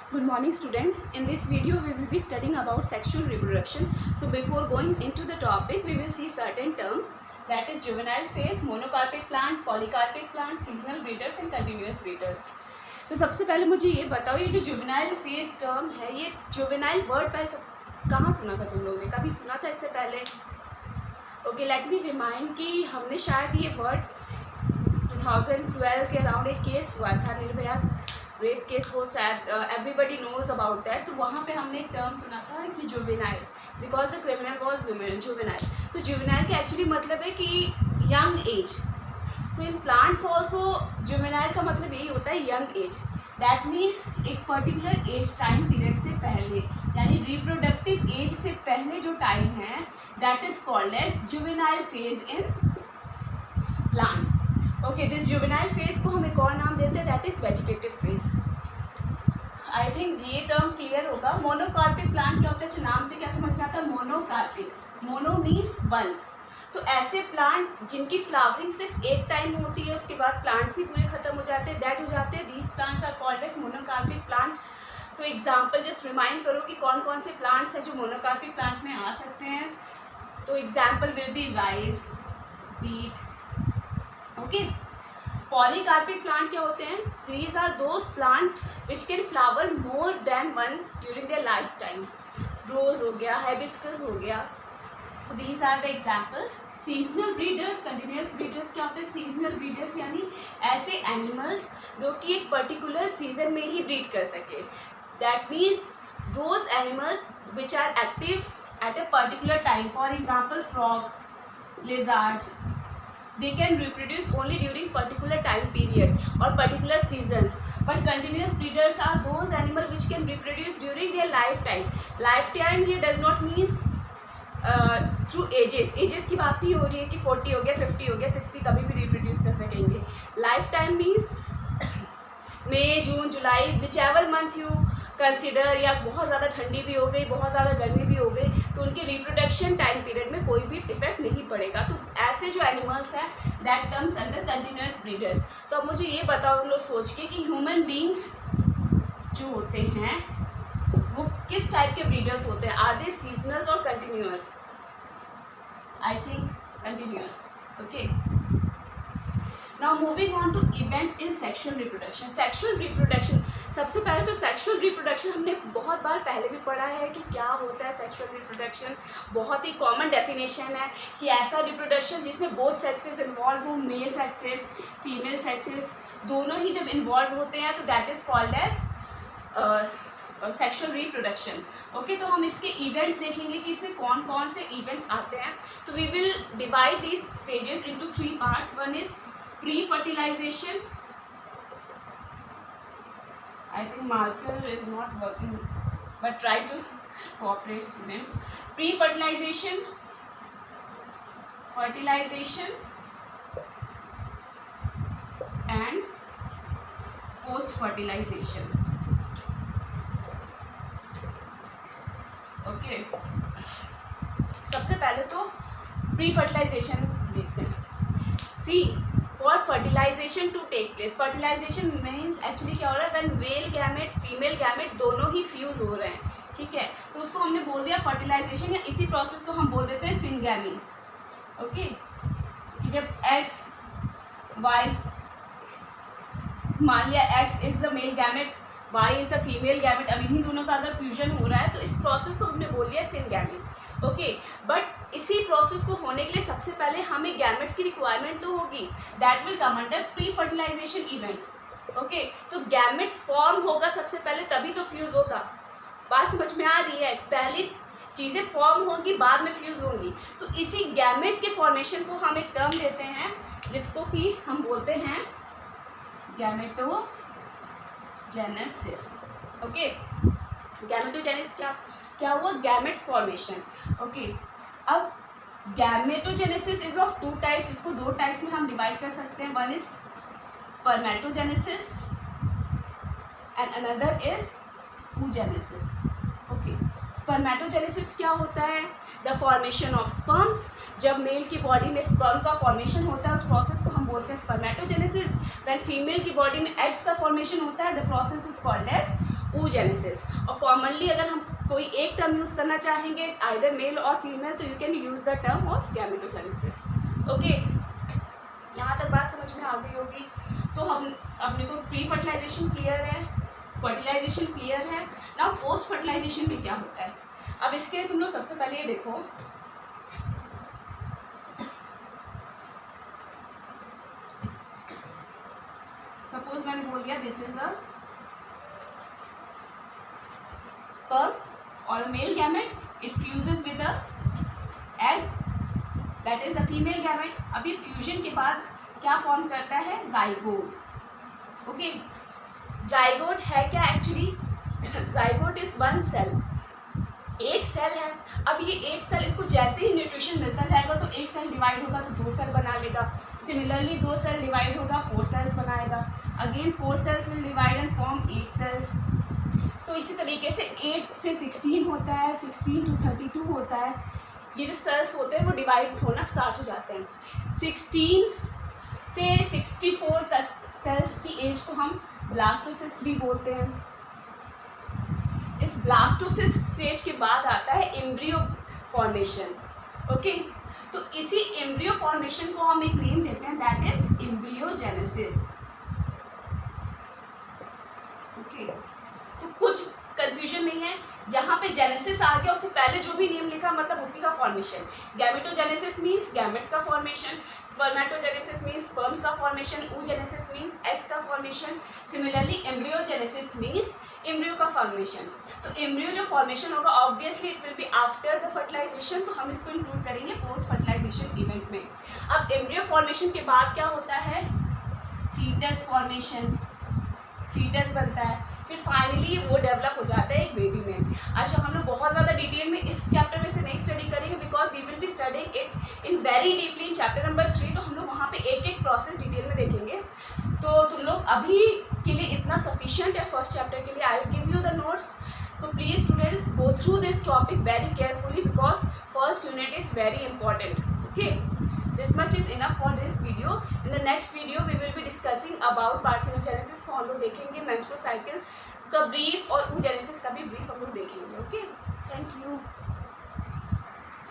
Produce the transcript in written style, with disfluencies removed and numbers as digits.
Good morning students. In this video we will be studying about sexual reproduction. So before going into the topic we will see certain terms, that is juvenile phase, monocarpic plant, polycarpic plant, seasonal breeders and continuous breeders. तो सबसे पहले मुझे ये बताओ, ये जो juvenile phase term है, ये जुवेनाइल वर्ड पहले कहाँ सुना था तुम लोगों ने? कभी सुना था इससे पहले? ओके, लेट मी रिमाइंड कि हमने शायद ये वर्ड 2012 के अराउंड एक केस हुआ था, निर्भया रेप केस, वो शायद एवरीबडी नोज अबाउट दैट। तो वहाँ पे हमने एक टर्म सुना था कि juvenile, because the criminal was juvenile. तो जुवेनाइल का एक्चुअली मतलब है कि young age. So in plants also juvenile का मतलब यही होता है, यंग एज। दैट मीन्स एक पर्टिकुलर एज टाइम पीरियड से पहले, यानी रिप्रोडक्टिव एज से पहले जो टाइम है, that is called as juvenile phase in plants. Okay, this juvenile phase को हम एक और नाम देते हैं, that is vegetative phase. I think ये टर्म क्लियर होगा। मोनोकार्पिक प्लांट क्या होता है? नाम से क्या समझ में आता है? मोनोकार्पिक। Mono means one. तो ऐसे प्लांट जिनकी फ्लावरिंग सिर्फ एक टाइम होती है, उसके बाद प्लांट्स ही पूरे खत्म हो जाते हैं, डेड हो जाते हैं, these plants are called as monocarpic plant. तो एग्जाम्पल जस्ट रिमाइंड करो कि कौन कौन से प्लांट्स हैं जो मोनोकार्पिक प्लांट में आ सकते हैं। तो example will be rice, beet. Okay, polycarpic plant क्या होते हैं? These are those plants which can flower more than one during their life time. Rose हो गया, हाइबिस्कस हो गया। So these are the examples. Seasonal breeders, continuous breeders क्या होते हैं? सीजनल ब्रीडर्स यानी ऐसे एनिमल्स जो कि एक पर्टिकुलर सीजन में ही ब्रीड कर सके। That means those animals which are active at a particular time. For example frog, lizards, they can reproduce only during particular time period or particular seasons. But continuous breeders are those animals which can reproduce during their lifetime. Lifetime here does not means through ages. Ages की बात नहीं हो रही है कि 40 हो गया, 50 हो गया, 60 कभी भी reproduce कर सकेंगे। Lifetime means May, June, July, whichever month you consider, या बहुत ज़्यादा ठंडी भी हो गई, बहुत ज़्यादा गर्मी भी हो गई, तो उनके रिप्रोडक्शन टाइम पीरियड में कोई भी इफेक्ट नहीं पड़ेगा। तो ऐसे जो एनिमल्स हैं that comes under continuous breeders. तो अब मुझे ये बताओ लोग सोच के कि ह्यूमन बींग्स जो होते हैं वो किस टाइप के ब्रीडर्स होते हैं? आर दे सीजनल और continuous? I think continuous. Okay, now moving on to events in sexual reproduction. Sexual reproduction, सबसे पहले तो सेक्शुअल रिप्रोडक्शन हमने बहुत बार पहले भी पढ़ा है कि क्या होता है सेक्शुअल रिप्रोडक्शन। बहुत ही कॉमन डेफिनेशन है कि ऐसा रिप्रोडक्शन जिसमें बोथ सेक्सेस इन्वॉल्व हो, मेल सेक्सेस, फीमेल सेक्सेस दोनों ही जब इन्वॉल्व होते हैं तो that is called as sexual reproduction. Okay, तो हम इसके इवेंट्स देखेंगे कि इसमें कौन कौन से इवेंट्स आते हैं। तो we will divide these stages into 3 parts. One is pre-fertilization. I think marker is not working, but try to cooperate students. Pre-fertilization, fertilization and post-fertilization. Okay, सबसे पहले तो pre-fertilization देखते हैं। See, for fertilization to take place, fertilization means actually क्या हो रहा है? when male gamete, female gamete दोनों ही फ्यूज हो रहे हैं, ठीक है, तो उसको हमने बोल दिया fertilization, या इसी प्रोसेस को हम बोल देते हैं syngamy। ओके, कि जब x y, मान लिया x is the male gamete, y is the female gamete, अब इन्हीं दोनों का अगर फ्यूजन हो रहा है तो इस प्रोसेस को हमने बोल दिया syngamy। ओके, बट इसी प्रोसेस को होने के लिए सबसे पहले हमें गैमेट्स की रिक्वायरमेंट तो होगी, that will come under pre fertilisation events. Okay, तो गैमेट्स फॉर्म होगा सबसे पहले, तभी तो फ्यूज़ होगा। बात समझ में आ रही है? पहले चीज़ें फॉर्म होंगी, बाद में फ्यूज़ होंगी। तो इसी गैमेट्स के फॉर्मेशन को हम एक टर्म देते हैं जिसको कि हम बोलते हैं गैमेटोजेनेसिस। ओके, गैमेटोजेनेसिस क्या हुआ? Gametes formation. ओके, अब गैमेटोजेनेसिस इज ऑफ 2 टाइप्स। इसको 2 टाइप्स में हम डिवाइड कर सकते हैं। One is spermatogenesis and another is oogenesis। Okay, spermatogenesis क्या होता है? The formation of sperms. जब मेल की बॉडी में स्पर्म का फॉर्मेशन होता है उस प्रोसेस को हम बोलते हैं स्पर्मेटोजेनेसिस। व्हेन फीमेल की बॉडी में एग्स का फॉर्मेशन होता है the process is called as oogenesis। और कॉमनली अगर हम कोई एक टर्म यूज़ करना चाहेंगे आइदर मेल और फीमेल, तो you can use the term of gametogenesis. Okay, यहाँ तक बात समझ में आ गई होगी। तो हम अपने को प्री फर्टिलाइजेशन क्लियर है, फर्टिलाइजेशन क्लियर है। नाउ पोस्ट फर्टिलाइजेशन में क्या होता है, अब इसके तुम लोग सबसे पहले ये देखो, सपोज मैंने बोल दिया दिस इज अ स्पर्म और a male gamete, it fuses with a egg that is a female gamete. अभी फ्यूजन के बाद क्या फॉर्म करता है, जाइगोट। ओके, जाइगोट है क्या actually, zygote is one cell, एक सेल है। अब ये एक सेल, इसको जैसे ही न्यूट्रिशन मिलता जाएगा तो एक सेल डिवाइड होगा तो 2 सेल बना लेगा। सिमिलरली 2 सेल डिवाइड होगा 4 सेल्स बनाएगा, again 4 cells will divide and form 8 cells. तो इसी तरीके से 8 से 16 होता है, 16 to 32 होता है। ये जो सेल्स होते हैं वो डिवाइड होना स्टार्ट हो जाते हैं। 16 से 64 तक सेल्स की एज को हम ब्लास्टोसिस्ट भी बोलते हैं। इस ब्लास्टोसिस्ट स्टेज के बाद आता है एम्ब्रियो फॉर्मेशन। ओके, तो इसी एम्ब्रियो फॉर्मेशन को हम एक नेम देते हैं, दैट इज एम्ब्रियोजेनेसिस। ओके, तो कुछ कंफ्यूजन नहीं है, जहाँ पे जेनेसिस आ गया उससे पहले जो भी नेम लिखा मतलब उसी का फॉर्मेशन। गैमेटोजेनेसिस मीन्स गैमेट्स का फॉर्मेशन, स्पर्मेटोजेनेसिस मीन्स स्पर्म्स का फॉर्मेशन, oogenesis मीन्स एग्स का formation. Similarly embryogenesis means embryo का फॉर्मेशन। तो एम्ब्रियो जो फॉर्मेशन होगा obviously it will be after the fertilisation, तो हम इसको इंक्लूड करेंगे पोस्ट फर्टिलाइजेशन इवेंट में। अब एम्ब्रियो फॉर्मेशन के बाद क्या होता है, फीटस फॉर्मेशन, फीटस बनता है, फिर फाइनली वो डेवलप हो जाता है एक बेबी में। अच्छा, हम लोग बहुत ज़्यादा डिटेल में इस चैप्टर में से नहीं स्टडी करेंगे because we will be studying it in very deeply in chapter number 3, तो हम लोग वहाँ पे एक एक प्रोसेस डिटेल में देखेंगे। तो तुम लोग अभी के लिए इतना सफिशिएंट है फर्स्ट चैप्टर के लिए। I will give you the notes, so please students go through this topic very carefully because first unit is very important. Okay, this much is enough for this video. In the next video we will be discussing about parthenogenesis, हम लोग देखेंगे menstrual cycle का brief और oogenesis का भी brief हम लोग देखेंगे। Okay, thank you.